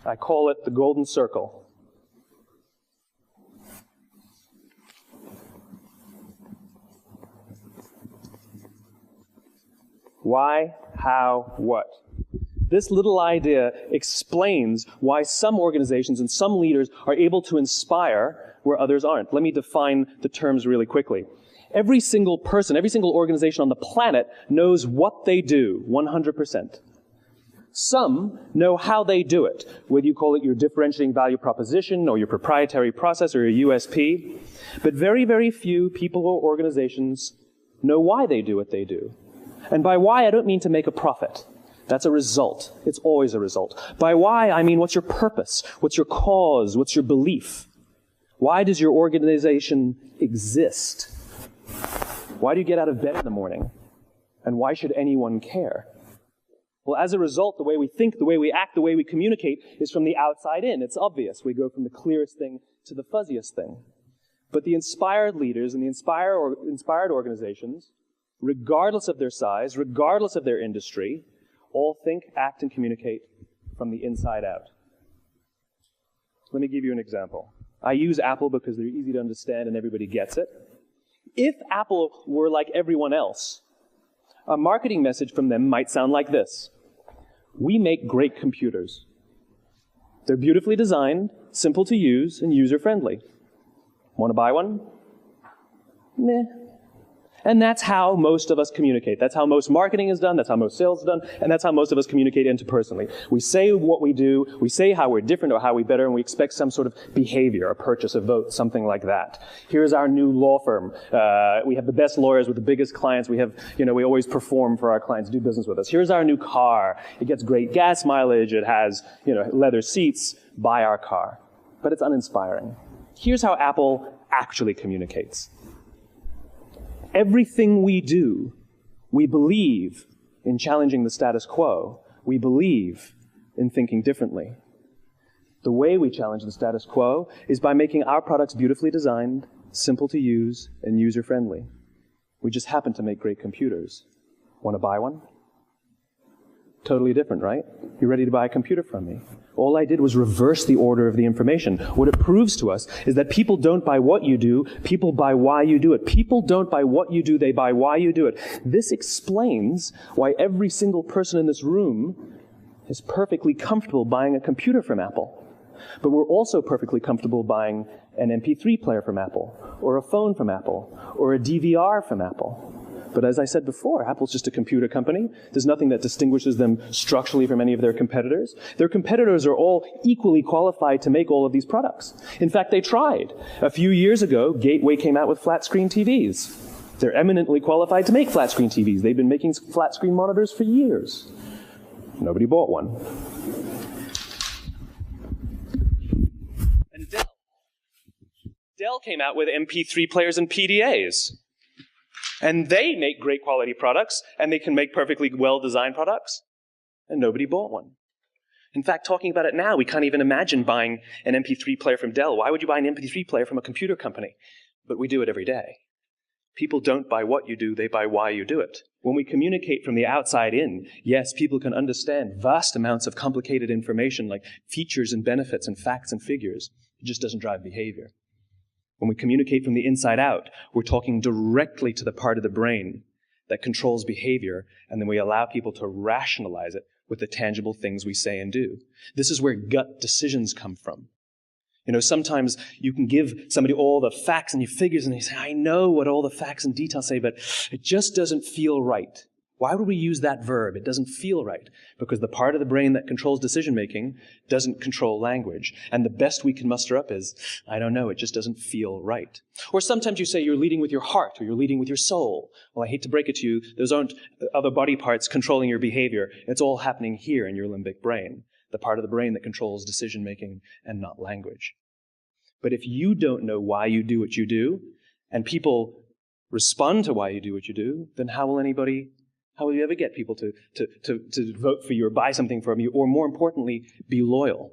I call it the golden circle. Why, how, what? This little idea explains why some organizations and some leaders are able to inspire where others aren't. Let me define the terms really quickly. Every single person, every single organization on the planet knows what they do, 100%. Some know how they do it, whether you call it your differentiating value proposition or your proprietary process or your USP. But very, very few people or organizations know why they do what they do. And by why, I don't mean to make a profit. That's a result. It's always a result. By why, I mean what's your purpose? What's your cause? What's your belief? Why does your organization exist? Why do you get out of bed in the morning? And why should anyone care? Well, as a result, the way we think, the way we act, the way we communicate is from the outside in. It's obvious. We go from the clearest thing to the fuzziest thing. But the inspired leaders and the inspired organizations, regardless of their size, regardless of their industry, all think, act, and communicate from the inside out. Let me give you an example. I use Apple because they're easy to understand and everybody gets it. If Apple were like everyone else, a marketing message from them might sound like this. We make great computers. They're beautifully designed, simple to use, and user-friendly. Want to buy one? Meh. And that's how most of us communicate. That's how most marketing is done, that's how most sales is done, and that's how most of us communicate interpersonally. We say what we do, we say how we're different or how we're better, and we expect some sort of behavior, a purchase, a vote, something like that. Here's our new law firm. We have the best lawyers with the biggest clients. We have, we always perform for our clients, do business with us. Here's our new car. It gets great gas mileage. It has, leather seats. Buy our car. But it's uninspiring. Here's how Apple actually communicates. Everything we do, we believe in challenging the status quo. We believe in thinking differently. The way we challenge the status quo is by making our products beautifully designed, simple to use, and user-friendly. We just happen to make great computers. Want to buy one? Totally different, right? You're ready to buy a computer from me. All I did was reverse the order of the information. What it proves to us is that people don't buy what you do, people buy why you do it. People don't buy what you do, they buy why you do it. This explains why every single person in this room is perfectly comfortable buying a computer from Apple. But we're also perfectly comfortable buying an MP3 player from Apple, or a phone from Apple, or a DVR from Apple. But as I said before, Apple's just a computer company. There's nothing that distinguishes them structurally from any of their competitors. Their competitors are all equally qualified to make all of these products. In fact, they tried. A few years ago, Gateway came out with flat-screen TVs. They're eminently qualified to make flat-screen TVs. They've been making flat-screen monitors for years. Nobody bought one. And Dell came out with MP3 players and PDAs. And they make great quality products, and they can make perfectly well-designed products, and nobody bought one. In fact, talking about it now, we can't even imagine buying an MP3 player from Dell. Why would you buy an MP3 player from a computer company? But we do it every day. People don't buy what you do, they buy why you do it. When we communicate from the outside in, yes, people can understand vast amounts of complicated information like features and benefits and facts and figures. It just doesn't drive behavior. When we communicate from the inside out, we're talking directly to the part of the brain that controls behavior, and then we allow people to rationalize it with the tangible things we say and do. This is where gut decisions come from. Sometimes you can give somebody all the facts and your figures, and they say, I know what all the facts and details say, but it just doesn't feel right. Why would we use that verb? It doesn't feel right. Because the part of the brain that controls decision-making doesn't control language. And the best we can muster up is, I don't know, it just doesn't feel right. Or sometimes you say you're leading with your heart or you're leading with your soul. Well, I hate to break it to you, those aren't other body parts controlling your behavior. It's all happening here in your limbic brain, the part of the brain that controls decision-making and not language. But if you don't know why you do what you do, and people respond to why you do what you do, then how will you ever get people to vote for you or buy something from you, or more importantly, be loyal?